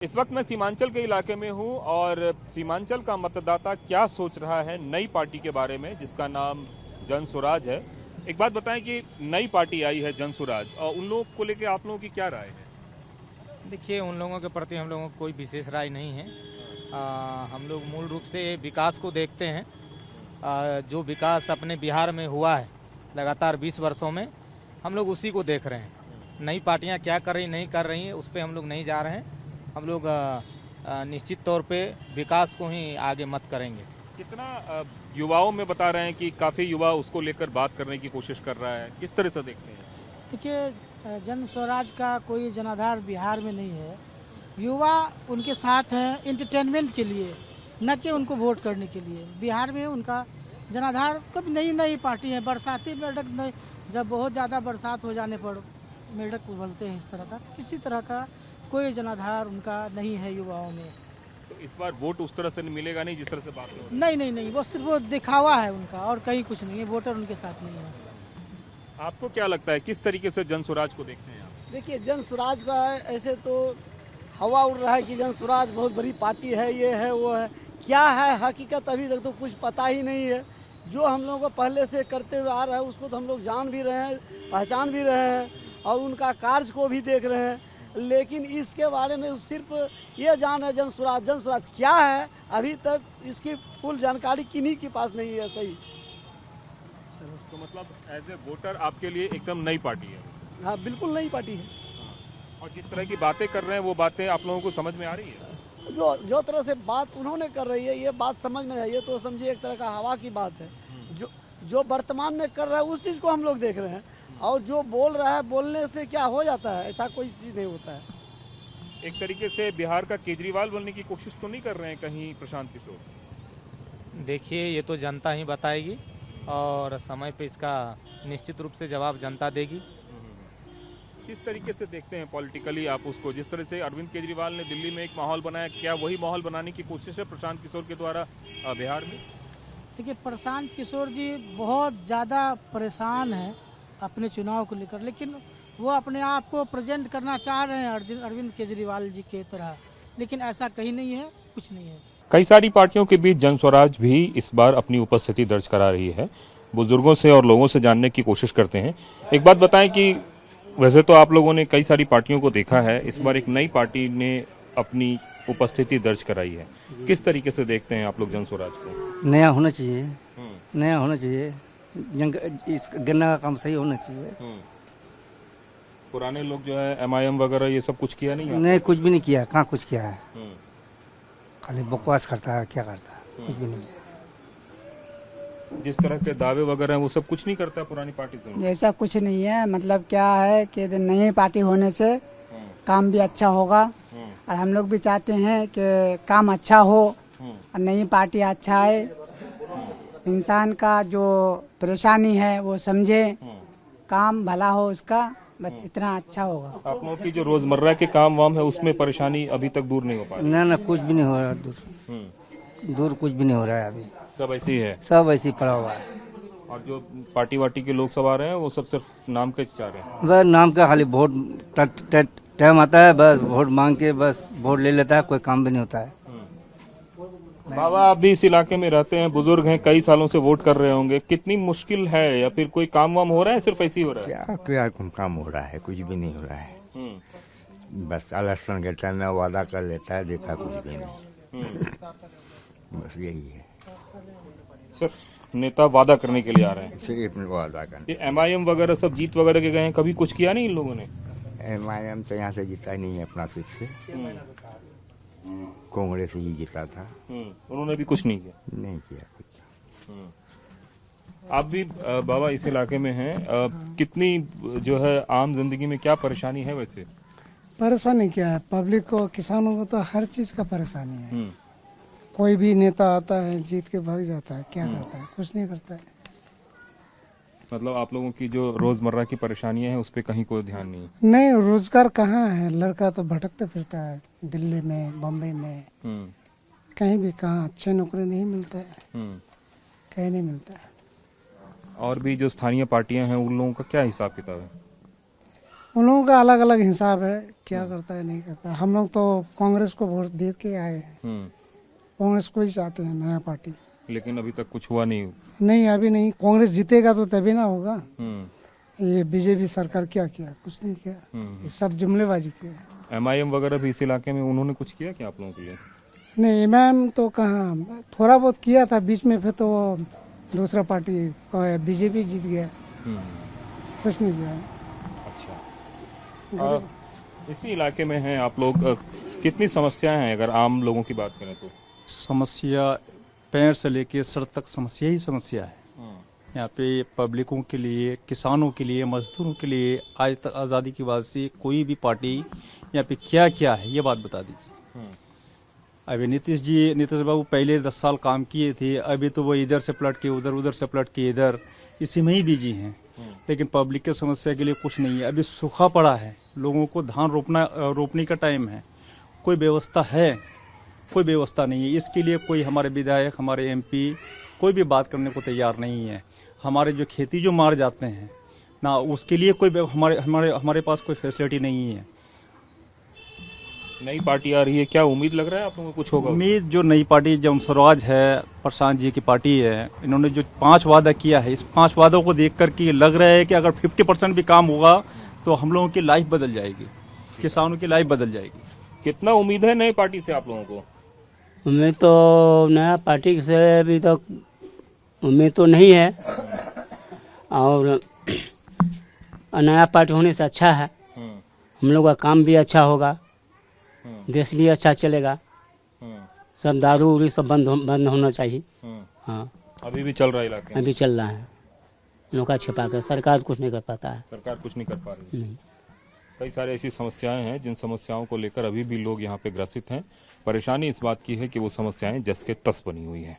इस वक्त मैं सीमांचल के इलाके में हूं और सीमांचल का मतदाता क्या सोच रहा है नई पार्टी के बारे में जिसका नाम जन स्वराज है। एक बात बताएं कि नई पार्टी आई है जन स्वराज और उन लोगों को लेकर आप लोगों की क्या राय है? देखिए, उन लोगों के प्रति हम लोगों को कोई विशेष राय नहीं है। हम लोग मूल रूप से विकास को देखते हैं। जो विकास अपने बिहार में हुआ है लगातार 20 वर्षों में, हम लोग उसी को देख रहे हैं। नई पार्टियां क्या कर रही नहीं कर रही हैं उस पर हम लोग नहीं जा रहे हैं। हम लोग निश्चित तौर पे विकास को ही आगे मत करेंगे। कितना युवाओं में बता रहे हैं कि काफी युवा उसको लेकर बात करने की कोशिश कर रहा है, किस तरह से देखते हैं? देखिए, जन स्वराज का कोई जनाधार बिहार में नहीं है। युवा उनके साथ हैं एंटरटेनमेंट के लिए, न कि उनको वोट करने के लिए। बिहार में उनका जनाधार कभी नई पार्टी है। बरसाती मेढक में जब बहुत ज़्यादा बरसात हो जाने पर मेढक उबलते हैं, इस तरह का किसी तरह का कोई जनाधार उनका नहीं है युवाओं में। तो इस बार वोट उस तरह से मिलेगा नहीं जिस तरह से बात हो रही है? नहीं, वो सिर्फ वो दिखावा है उनका और कहीं कुछ नहीं है। वोटर उनके साथ नहीं है। आपको क्या लगता है किस तरीके से जन स्वराज को देखते हैं आप? देखिए, जन स्वराज का ऐसे तो हवा उड़ रहा है कि जन स्वराज बहुत बड़ी पार्टी है, ये है वो है। क्या है हकीकत अभी तक तो कुछ पता ही नहीं है। जो हम लोगों को पहले से करते हुए आ रहा है उसको तो हम लोग जान भी रहे हैं, पहचान भी रहे हैं और उनका कार्य को भी देख रहे हैं। लेकिन इसके बारे में सिर्फ ये जान है जन स्वराज क्या है, अभी तक इसकी फुल जानकारी किन्हीं के पास नहीं है। सही तो मतलब एज ए वोटर आपके लिए एकदम नई पार्टी है? हाँ, बिल्कुल नई पार्टी है। और जिस तरह की बातें कर रहे हैं वो बातें आप लोगों को समझ में आ रही है? जो तरह से बात उन्होंने कर रही है ये बात समझ में नहीं है, तो समझिए एक तरह का हवा की बात है। जो वर्तमान में कर रहा है उस चीज़ को हम लोग देख रहे हैं और जो बोल रहा है बोलने से क्या हो जाता है, ऐसा कोई चीज़ नहीं होता है। एक तरीके से बिहार का केजरीवाल बनने की कोशिश तो नहीं कर रहे हैं कहीं प्रशांत किशोर? देखिए, ये तो जनता ही बताएगी और समय पे इसका निश्चित रूप से जवाब जनता देगी। किस तरीके से देखते हैं पॉलिटिकली आप उसको? जिस तरह से अरविंद केजरीवाल ने दिल्ली में एक माहौल बनाया, क्या वही माहौल बनाने की कोशिश है प्रशांत किशोर के द्वारा बिहार में? देखिए, प्रशांत किशोर जी बहुत ज़्यादा परेशान हैं अपने चुनाव को लेकर, लेकिन वो अपने आप को प्रेजेंट करना चाह रहे हैं अरविंद केजरीवाल जी के तरह, लेकिन ऐसा कहीं नहीं है, कुछ नहीं है। कई सारी पार्टियों के बीच जन स्वराज भी इस बार अपनी उपस्थिति दर्ज करा रही है। बुजुर्गों से और लोगों से जानने की कोशिश करते हैं। एक बात बताएं कि वैसे तो आप लोगों ने कई सारी पार्टियों को देखा है, इस बार एक नई पार्टी ने अपनी उपस्थिति दर्ज कराई है। किस तरीके से देखते हैं आप लोग जन स्वराज को? नया होना चाहिए, नया होना चाहिए। इस गन्ना का काम सही होना चाहिए। पुराने लोग जो है MIM वगैरह ये सब कुछ किया नहीं? नहीं, कुछ भी नहीं किया। कहाँ कुछ किया है? खाली बकवास करता है, क्या करता है, कुछ भी नहीं किया। जिस तरह के दावे वगैरह हैं वो सब कुछ नहीं करता पुरानी पार्टी से? ऐसा कुछ नहीं है। मतलब क्या है कि नई पार्टी होने से काम भी अच्छा होगा और हम लोग भी चाहते हैं कि काम अच्छा हो और नई पार्टी अच्छा है। इंसान का जो परेशानी है वो समझे, काम भला हो उसका, बस इतना अच्छा होगा। आप लोगों की जो रोजमर्रा के काम वाम है उसमें परेशानी अभी तक दूर नहीं हो पा रही? ना, कुछ भी नहीं हो रहा। दूर कुछ भी नहीं हो रहा है अभी। सब ऐसे ही है? सब ऐसे ही पड़ा हुआ है। और जो पार्टी वार्टी के लोग सब आ रहे हैं वो सब सिर्फ नाम के चाह रहे हैं? बस नाम का, खाली वोट टाइम आता है, बस वोट मांग के बस वोट ले लेता है, कोई काम भी नहीं होता है। बाबा, आप भी इस इलाके में रहते हैं, बुजुर्ग हैं, कई सालों से वोट कर रहे होंगे। कितनी मुश्किल है या फिर कोई काम वाम हो रहा है, सिर्फ ऐसे ही हो रहा है? क्या काम हो रहा है? कुछ भी नहीं हो रहा है। बस इलेक्शन के टाइम में वादा कर लेता है, देता कुछ भी नहीं। बस यही है, सिर्फ नेता वादा करने के लिए आ रहे हैं? सिर्फ वादा करने। ये MIM वगैरह सब जीत वगैरह के गए हैं, कभी कुछ किया नहीं इन लोगों ने? MIM तो यहाँ से जीता नहीं है अपना सीट से, कांग्रेस ही जीता था। उन्होंने भी कुछ नहीं किया? नहीं किया कुछ। आप भी बाबा इस इलाके में हैं, कितनी जो है आम जिंदगी में क्या परेशानी है? वैसे परेशानी क्या है? पब्लिक को, किसानों को तो हर चीज का परेशानी है। कोई भी नेता आता है जीत के भाग जाता है, क्या करता है? कुछ नहीं करता है। मतलब आप लोगों की जो रोजमर्रा की परेशानियां हैं उस पर कहीं कोई ध्यान नहीं? नहीं, रोजगार कहाँ है? लड़का तो भटकते फिरता है दिल्ली में, बम्बई में, कहीं भी। कहाँ अच्छे नौकरी नहीं मिलता है, कहीं नहीं मिलता है। और भी जो स्थानीय पार्टियां हैं उन लोगों का क्या हिसाब किताब है? उन लोगों का अलग अलग हिसाब है, क्या करता है नहीं करता। हम लोग तो कांग्रेस को वोट दे के आए हैं, कांग्रेस को ही चाहते हैं, नया पार्टी। लेकिन अभी तक कुछ हुआ नहीं। नहीं, अभी नहीं। कांग्रेस जीतेगा तो तभी ना होगा। ये बीजेपी सरकार क्या किया? कुछ नहीं किया, ये सब जुमलेबाजी किया। MIM वगैरह भी इस इलाके में उन्होंने कुछ किया क्या आप लोगों के लिए? नहीं, मैम तो कहाँ, थोड़ा बहुत किया था बीच में, फिर तो दूसरा पार्टी बीजेपी जीत गया, कुछ नहीं किया। अच्छा, इसी इलाके में हैं आप लोग। कितनी समस्याएं हैं अगर आम लोगों की बात करें तो? समस्या पैर से लेके सर तक समस्या ही समस्या है। यहाँ पे पब्लिकों के लिए, किसानों के लिए, मजदूरों के लिए आज तक आज़ादी की बाद से कोई भी पार्टी यहाँ पे क्या क्या है ये बात बता दीजिए। अभी नीतीश बाबू पहले 10 साल काम किए थे, अभी तो वो इधर से पलट के उधर, उधर से पलट के इधर, इसी में ही बिजी हैं। लेकिन पब्लिक के समस्या के लिए कुछ नहीं है। अभी सूखा पड़ा है, लोगों को धान रोपने का टाइम है, कोई व्यवस्था है? कोई व्यवस्था नहीं है। इसके लिए कोई हमारे विधायक, हमारे MP कोई भी बात करने को तैयार नहीं है। हमारे जो खेती जो मार जाते हैं ना, उसके लिए कोई हमारे पास कोई फैसिलिटी नहीं है। नई पार्टी आ रही है, क्या उम्मीद लग रहा है आप लोगों को कुछ होगा? उम्मीद जो नई पार्टी जन स्वराज है, प्रशांत जी की पार्टी है, इन्होंने जो 5 वादा किया है, इस 5 वादों को देख करके लग रहा है कि अगर 50% भी काम होगा तो हम लोगों की लाइफ बदल जाएगी, किसानों की लाइफ बदल जाएगी। कितना उम्मीद है नई पार्टी से आप लोगों को? उम्मीद तो नया पार्टी से अभी तक उम्मीद तो नहीं है, और नया पार्टी होने से अच्छा है। हम लोग का काम भी अच्छा होगा, देश भी अच्छा चलेगा। सब दारू उरी सब बंद होना चाहिए। हाँ, अभी भी चल रहा है इलाके में? अभी चल रहा है, नौका छिपा कर। सरकार कुछ नहीं कर पाता है। सरकार कुछ नहीं कर पा रही। नहीं। कई सारी ऐसी समस्याएं हैं जिन समस्याओं को लेकर अभी भी लोग यहाँ पे ग्रसित हैं। परेशानी इस बात की है कि वो समस्याएं जस के तस बनी हुई हैं।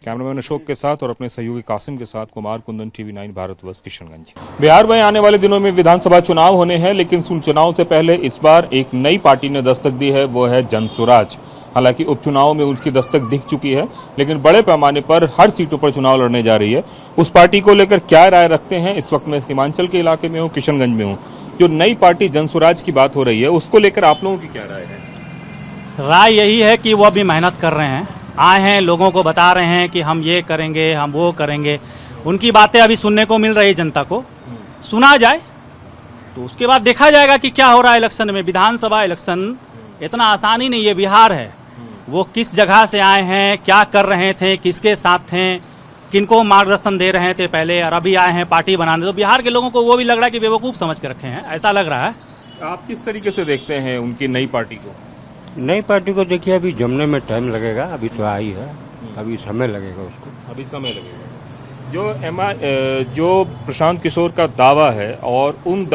कैमरामैन अशोक के साथ और अपने सहयोगी कासिम के साथ कुमार कुंदन, TV9 भारतवर्ष, किशनगंज। बिहार में आने वाले दिनों में विधानसभा चुनाव होने हैं, लेकिन उन चुनाव से पहले इस बार एक नई पार्टी ने दस्तक दी है, वो है जन स्वराज। हालांकि उपचुनाव में उनकी दस्तक दिख चुकी है, लेकिन बड़े पैमाने पर हर सीटों पर चुनाव लड़ने जा रही है। उस पार्टी को लेकर क्या राय रखते हैं? इस वक्त मैं सीमांचल के इलाके में हूँ, किशनगंज में हूँ। जो नई पार्टी जन स्वराज की बात हो रही है, उसको लेकर आप लोगों की क्या राय है? राय यही है कि वो अभी मेहनत कर रहे हैं, आए हैं, लोगों को बता रहे हैं कि हम ये करेंगे, हम वो करेंगे। उनकी बातें अभी सुनने को मिल रही है, जनता को सुना जाए तो उसके बाद देखा जाएगा कि क्या हो रहा है इलेक्शन में। विधानसभा इलेक्शन इतना आसान ही नहीं है, बिहार है। वो किस जगह से आए हैं, क्या कर रहे थे, किसके साथ थे, किनको मार्गदर्शन दे रहे थे पहले, और अभी आए हैं पार्टी बनाने। तो बिहार के लोगों को वो भी लग रहा है कि बेवकूफ़ समझ के रखे हैं, ऐसा लग रहा है। आप किस तरीके से देखते हैं उनकी नई पार्टी को? नई पार्टी को देखिए, अभी जमने में टाइम लगेगा, अभी तो आई है, अभी समय लगेगा उसको, अभी समय लगेगा। जो प्रशांत किशोर का दावा है, और उन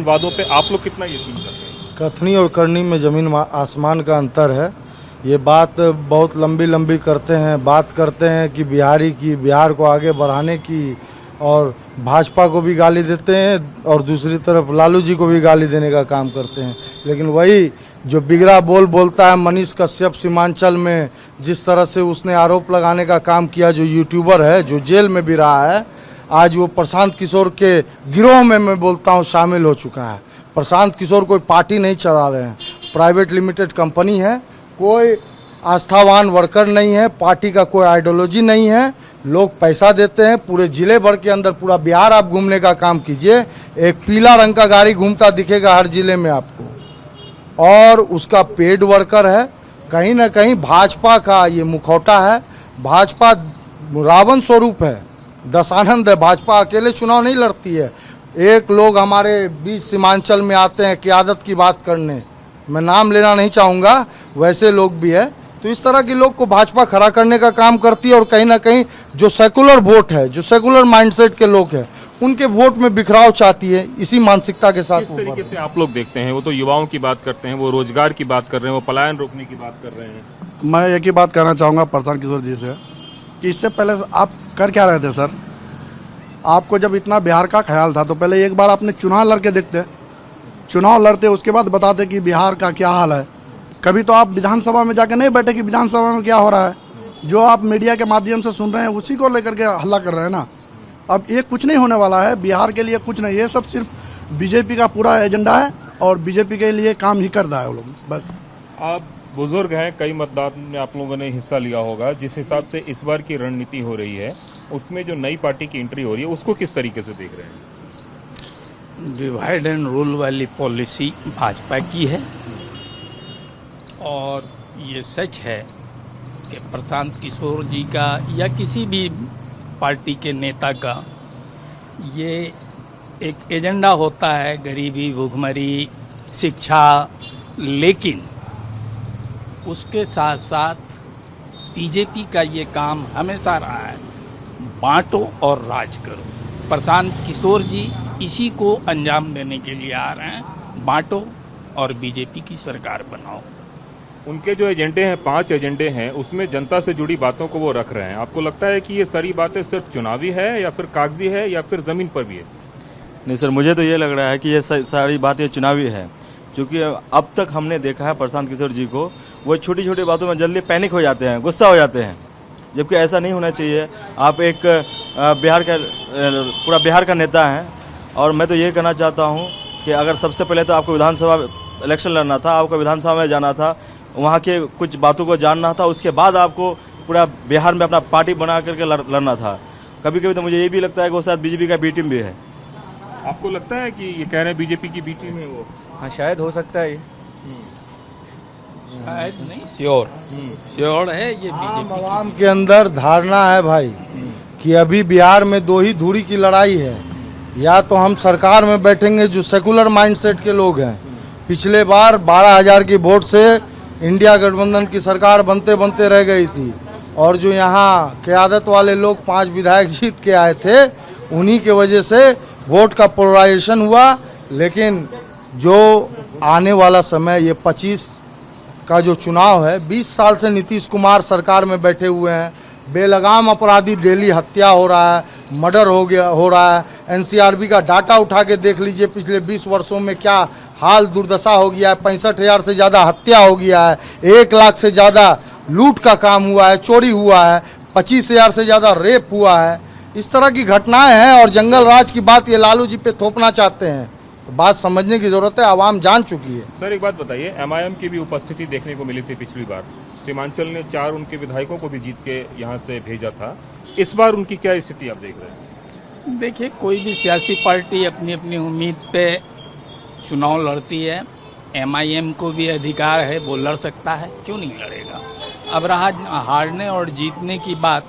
वादों पे आप लोग कितना यकीन करते हैं? कथनी और करनी में जमीन आसमान का अंतर है। ये बात बहुत लंबी लंबी करते हैं, बात करते हैं कि बिहार को आगे बढ़ाने की, और भाजपा को भी गाली देते हैं और दूसरी तरफ लालू जी को भी गाली देने का काम करते हैं। लेकिन वही जो बिगड़ा बोलता है मनीष कश्यप सीमांचल में, जिस तरह से उसने आरोप लगाने का काम किया, जो यूट्यूबर है, जो जेल में भी रहा है, आज वो प्रशांत किशोर के गिरोह में मैं बोलता हूँ शामिल हो चुका है। प्रशांत किशोर कोई पार्टी नहीं चला रहे हैं, प्राइवेट लिमिटेड कंपनी है, कोई आस्थावान वर्कर नहीं है, पार्टी का कोई आइडियोलॉजी नहीं है। लोग पैसा देते हैं, पूरे जिले भर के अंदर पूरा बिहार आप घूमने का काम कीजिए, एक पीला रंग का गाड़ी घूमता दिखेगा हर जिले में आपको, और उसका पेड वर्कर है। कहीं ना कहीं भाजपा का ये मुखौटा है। भाजपा रावण स्वरूप है, दशानंद है। भाजपा अकेले चुनाव नहीं लड़ती है। एक लोग हमारे बीच सीमांचल में आते हैं क़यादत की बात करने, मैं नाम लेना नहीं चाहूँगा, वैसे लोग भी है। तो इस तरह के लोग को भाजपा खड़ा करने का काम करती है, और कहीं ना कहीं जो सेकुलर वोट है, जो सेकुलर माइंडसेट के लोग हैं, उनके वोट में बिखराव चाहती है। इसी मानसिकता के साथ किस तरीके से आप लोग देखते हैं? वो तो युवाओं की बात करते हैं, वो रोजगार की बात कर रहे हैं, वो पलायन रोकने की बात कर रहे हैं। मैं एक ही बात कहना चाहूँगा प्रशांत किशोर जी से कि इससे पहले आप कर क्या रहे थे सर? आपको जब इतना बिहार का ख्याल था तो पहले एक बार आपने चुनाव लड़ के देखते, चुनाव लड़ते, उसके बाद बताते कि बिहार का क्या हाल है। कभी तो आप विधानसभा में जाके नहीं बैठे कि विधानसभा में क्या हो रहा है। जो आप मीडिया के माध्यम से सुन रहे हैं उसी को लेकर के हल्ला कर रहे हैं ना। अब ये कुछ नहीं होने वाला है, बिहार के लिए कुछ नहीं, ये सब सिर्फ बीजेपी का पूरा एजेंडा है और बीजेपी के लिए काम ही कर रहा है वो लोग बस। आप बुजुर्ग हैं, कई मतदान में आप लोगों ने हिस्सा लिया होगा। जिस हिसाब से इस बार की रणनीति हो रही है, उसमें जो नई पार्टी की एंट्री हो रही है, उसको किस तरीके से देख रहे हैं? डिवाइड एंड रूल वाली पॉलिसी भाजपा की है और ये सच है कि प्रशांत किशोर जी का या किसी भी पार्टी के नेता का ये एक एजेंडा होता है, गरीबी, भूखमरी, शिक्षा, लेकिन उसके साथ साथ बीजेपी का ये काम हमेशा रहा है, बांटो और राज करो। प्रशांत किशोर जी इसी को अंजाम देने के लिए आ रहे हैं, बांटो और बीजेपी की सरकार बनाओ। उनके जो एजेंडे हैं, 5 एजेंडे हैं, उसमें जनता से जुड़ी बातों को वो रख रहे हैं। आपको लगता है कि ये सारी बातें सिर्फ चुनावी है या फिर कागजी है या फिर जमीन पर भी है? नहीं सर, मुझे तो ये लग रहा है कि ये सारी बातें चुनावी है, क्योंकि अब तक हमने देखा है प्रशांत किशोर जी को, वो छोटी छोटी बातों में जल्दी पैनिक हो जाते हैं, गुस्सा हो जाते हैं, जबकि ऐसा नहीं होना चाहिए। आप एक पूरा बिहार का नेता हैं और मैं तो ये कहना चाहता हूँ कि अगर सबसे पहले तो आपको विधानसभा इलेक्शन लड़ना था, आपको विधानसभा में जाना था, वहाँ के कुछ बातों को जानना था, उसके बाद आपको पूरा बिहार में अपना पार्टी बना करके लड़ना था। कभी कभी तो मुझे ये भी लगता है कि वो शायद बीजेपी का बी टीम भी है। आपको लगता है कि ये कह रहे हैं बीजेपी की बी टीम है वो? हाँ, शायद हो सकता है ये। शायद नहीं, श्योर है ये बीजेपी। आवाम के अंदर धारणा है भाई कि अभी बिहार में 2 ही धुरी की लड़ाई है, या तो हम सरकार में बैठेंगे जो सेकुलर माइंडसेट के लोग हैं। पिछले बार 12,000 की वोट से इंडिया गठबंधन की सरकार बनते बनते रह गई थी और जो यहाँ क़यादत वाले लोग 5 विधायक जीत के आए थे, उन्हीं के वजह से वोट का पोलराइजेशन हुआ। लेकिन जो आने वाला समय, ये 25 का जो चुनाव है, 20 साल से नीतीश कुमार सरकार में बैठे हुए हैं, बेलगाम अपराधी डेली हत्या हो रहा है, मर्डर हो रहा है। एनसीआरबी का डाटा उठा के देख लीजिए, पिछले 20 वर्षों में क्या हाल दुर्दशा हो गया है। 65,000 से ज़्यादा हत्या हो गया है, 1 लाख से ज़्यादा लूट का काम हुआ है, चोरी हुआ है, 25,000 से ज़्यादा रेप हुआ है। इस तरह की घटनाएं हैं और जंगल राज की बात ये लालू जी पे थोपना चाहते हैं, तो बात समझने की जरूरत है, आवाम जान चुकी है। सर एक बात बताइए, एमआईएम की भी उपस्थिति देखने को मिली थी पिछली बार, सीमांचल ने 4 उनके विधायकों को भी जीत के यहाँ से भेजा था। इस बार उनकी क्या स्थिति आप देख रहे हैं? देखिए, कोई भी सियासी पार्टी अपनी अपनी उम्मीद पे चुनाव लड़ती है। एमआईएम को भी अधिकार है, वो लड़ सकता है, क्यों नहीं लड़ेगा। अब रहा हारने और जीतने की बात,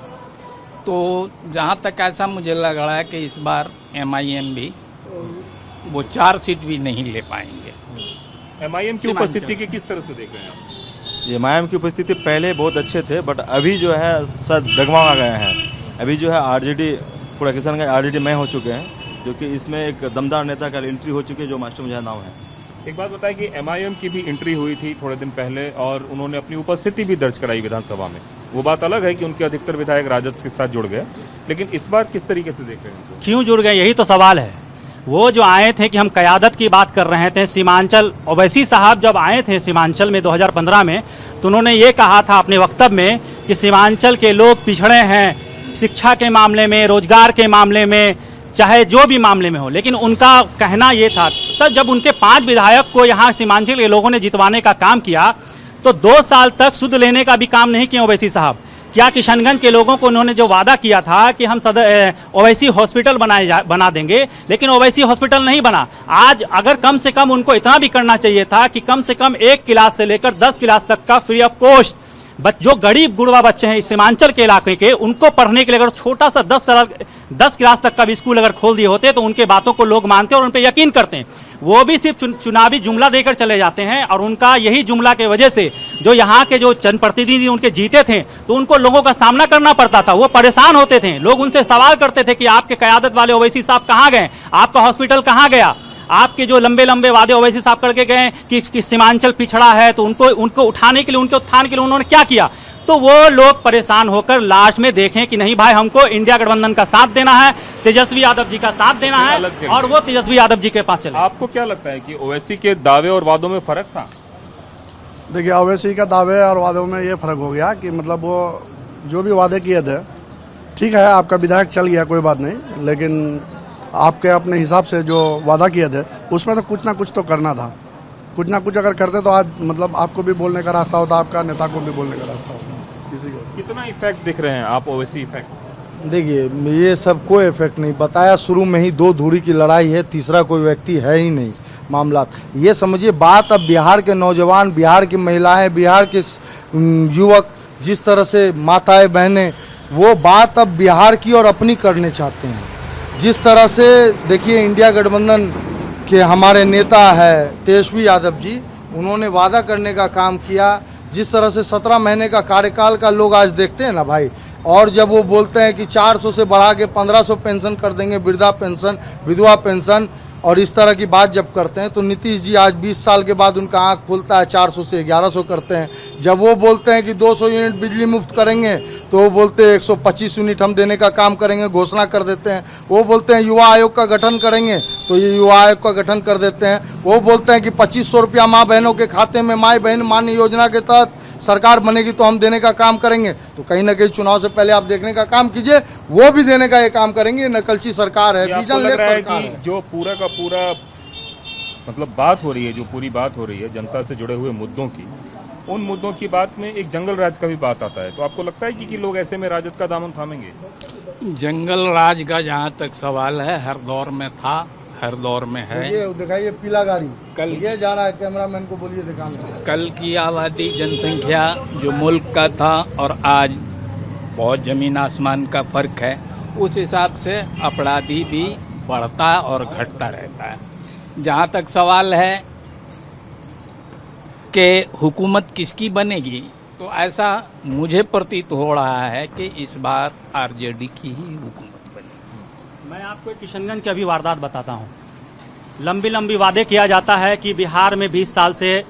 तो जहाँ तक ऐसा मुझे लग रहा है कि इस बार एमआईएम भी वो 4 सीट भी नहीं ले पाएंगे। एमआईएम की उपस्थिति की किस तरह से देख रहे हैं आप? एमआईएम की उपस्थिति पहले बहुत अच्छे थे, बट अभी जो है शायद डगमगा गए हैं। अभी जो है आरजेडी, पूरा किसानगंज आरजेडी में हो चुके हैं, क्योंकि इसमें एक दमदार नेता का एंट्री हो चुकी है जो मास्टर मुझे नाम है। एक बात बताएं कि एमआईएम की भी एंट्री हुई थी थोड़े दिन पहले और उन्होंने अपनी उपस्थिति भी दर्ज कराई विधानसभा में। वो बात अलग है कि उनके अधिकतर विधायक राजद के साथ जुड़ गए, लेकिन इस बार किस तरीके से देख रहे हैं? क्यों जुड़ गए, यही तो सवाल है। वो जो आए थे कि हम क़यादत की बात कर रहे थे, सीमांचल ओवैसी साहब जब आए थे सीमांचल में 2015 में, तो उन्होंने ये कहा था अपने वक्तव्य में कि सीमांचल के लोग पिछड़े हैं, शिक्षा के मामले में, रोजगार के मामले में, चाहे जो भी मामले में हो। लेकिन उनका कहना ये था, तब जब उनके 5 विधायक को यहाँ सीमांचल के लोगों ने जितवाने का काम किया, तो 2 साल तक सुध लेने का भी काम नहीं किया ओवैसी साहब। क्या किशनगंज के लोगों को उन्होंने जो वादा किया था कि हम ओवैसी हॉस्पिटल बना देंगे, लेकिन ओवैसी हॉस्पिटल नहीं बना। आज अगर कम से कम उनको इतना भी करना चाहिए था कि कम से कम 1 क्लास से लेकर 10 क्लास तक का फ्री ऑफ कॉस्ट जो गरीब गुड़वा बच्चे हैं इस सीमांचल के इलाके के, उनको पढ़ने के लिए अगर छोटा सा 10 क्लास तक का भी स्कूल अगर खोल दिए होते, तो उनके बातों को लोग मानते हैं और उन पर यकीन करते हैं। वो भी सिर्फ चुनावी जुमला देकर चले जाते हैं, और उनका यही जुमला के वजह से जो यहाँ के जो जनप्रतिनिधि उनके जीते थे, तो उनको लोगों का सामना करना पड़ता था। वो परेशान होते थे, लोग उनसे सवाल करते थे कि आपके क़यादत वाले ओवैसी साहब कहाँ गए, आपका हॉस्पिटल कहाँ गया, आपके जो लंबे लंबे वादे ओवैसी साहब करके गए कि सीमांचल पिछड़ा है, तो उनको उठाने के लिए, उनके उत्थान के लिए उन्होंने क्या किया। तो वो लोग परेशान होकर लास्ट में देखें कि नहीं भाई, हमको इंडिया गठबंधन का साथ देना है, तेजस्वी यादव जी का साथ देना है, और वो तेजस्वी यादव जी के पास चले। आपको क्या लगता है कि ओवैसी के दावे और वादों में फर्क था? देखिए, ओवैसी का दावे और वादों में ये फर्क हो गया कि मतलब वो जो भी वादे किए थे, ठीक है आपका विधायक चल गया, कोई बात नहीं, लेकिन आपके अपने हिसाब से जो वादा किए थे उसमें तो कुछ ना कुछ तो करना था। कुछ ना कुछ अगर करते तो आज मतलब आपको भी बोलने का रास्ता होता, आपका नेता को भी बोलने का रास्ता होता किसी को। कितना इफेक्ट दिख रहे हैं आप ओवैसी इफेक्ट? देखिए, ये सब कोई इफेक्ट नहीं बताया, शुरू में ही 2 धुरी की लड़ाई है, तीसरा कोई व्यक्ति है ही नहीं मामला। ये समझिए बात अब बिहार के नौजवान, बिहार की महिलाएं, बिहार के युवक, जिस तरह से माताएं बहनें, वो बात अब बिहार की और अपनी करने चाहते हैं। जिस तरह से देखिए इंडिया गठबंधन के हमारे नेता है तेजस्वी यादव जी, उन्होंने वादा करने का काम किया। जिस तरह से 17 महीने का कार्यकाल का लोग आज देखते हैं ना भाई, और जब वो बोलते हैं कि 400 से बढ़ा के 1500 पेंशन कर देंगे, वृद्धा पेंशन, विधवा पेंशन, और इस तरह की बात जब करते हैं तो नीतीश जी आज 20 साल के बाद उनका आंख खुलता है, 400 से 1100 करते हैं। जब वो बोलते हैं कि 200 यूनिट बिजली मुफ्त करेंगे तो वो बोलते हैं 125 यूनिट हम देने का काम करेंगे, घोषणा कर देते हैं। वो बोलते हैं युवा आयोग का गठन करेंगे तो ये युवा आयोग का गठन कर देते हैं। वो बोलते हैं कि 2500 रुपया माँ बहनों के खाते में माई बहन मान्य योजना के तहत सरकार बनेगी तो हम देने का काम करेंगे। तो कहीं ना कहीं चुनाव से पहले आप देखने का काम कीजिए, वो भी देने का ये काम करेंगे। नकलची सरकार है, विजनलेस सरकार है। जो पूरा का पूरा मतलब बात हो रही है, जो पूरी बात हो रही है जनता से जुड़े हुए मुद्दों की, उन मुद्दों की बात में एक जंगल राज का भी बात आता है। तो आपको लगता है कि लोग ऐसे में राजद का दामन थामेंगे? जंगल राज का जहाँ तक सवाल है, हर दौर में था, हर दौर में है। ये दिखाइए पीला गाड़ी, कल ये जा रहा है, कैमरामैन को बोलिए दिखाने। कल की आबादी जनसंख्या जो मुल्क का था और आज बहुत ज़मीन आसमान का फ़र्क है, उस हिसाब से अपराधी भी बढ़ता और घटता रहता है। जहाँ तक सवाल है कि हुकूमत किसकी बनेगी, तो ऐसा मुझे प्रतीत हो रहा है कि इस बार आरजेडी की ही हुकूमत बनेगी। मैं आपको एक किशनगंज की अभी वारदात बताता हूँ। लंबी लंबी वादे किया जाता है कि बिहार में 20 साल से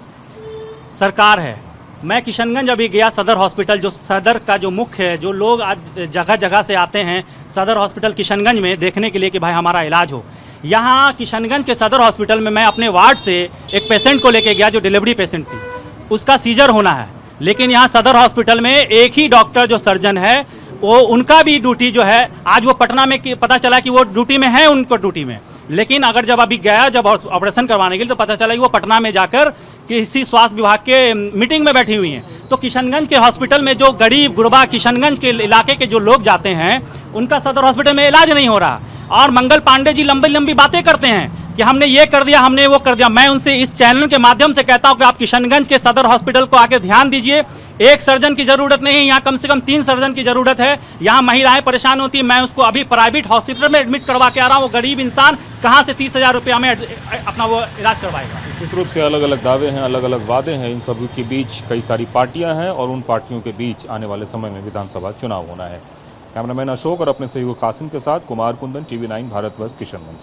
सरकार है। मैं किशनगंज अभी गया, सदर हॉस्पिटल, जो सदर का जो मुख्य है, जो लोग आज जगह जगह से आते हैं सदर हॉस्पिटल किशनगंज में देखने के लिए कि भाई हमारा इलाज हो। यहाँ किशनगंज के सदर हॉस्पिटल में मैं अपने वार्ड से एक पेशेंट को लेके गया जो डिलीवरी पेशेंट थी, उसका सीजर होना है। लेकिन यहाँ सदर हॉस्पिटल में एक ही डॉक्टर जो सर्जन है, वो उनका भी ड्यूटी जो है, आज वो पटना में पता चला कि वो ड्यूटी में है, उनको ड्यूटी में। लेकिन अगर जब अभी गया जब ऑपरेशन करवाने के लिए तो पता चला कि वो पटना में जाकर किसी स्वास्थ्य विभाग के मीटिंग में बैठी हुई हैं। तो किशनगंज के हॉस्पिटल में जो गरीब गुरबा किशनगंज के इलाके के जो लोग जाते हैं, उनका सदर हॉस्पिटल में इलाज नहीं हो रहा। और मंगल पांडे जी लंबी लंबी बातें करते हैं कि हमने ये कर दिया, हमने वो कर दिया। मैं उनसे इस चैनल के माध्यम से कहता हूं कि आप किशनगंज के सदर हॉस्पिटल को आके ध्यान दीजिए। एक सर्जन की जरूरत नहीं है, यहाँ कम से कम 3 सर्जन की जरूरत है। यहाँ महिलाएं परेशान होती है। मैं उसको अभी प्राइवेट हॉस्पिटल में एडमिट करवा के आ रहा हूँ। वो गरीब इंसान कहाँ से 30,000 रुपया में अपना वो इलाज करवाएगा? निश्चित रूप से अलग अलग दावे हैं, अलग अलग वादे हैं। इन सभी के बीच कई सारी पार्टियां हैं और उन पार्टियों के बीच आने वाले समय में विधानसभा चुनाव होना है। कैमरामैन अशोक और अपने सहयोगी कासिम के साथ कुमार कुंदन, TV9 भारतवर्ष, किशनगंज।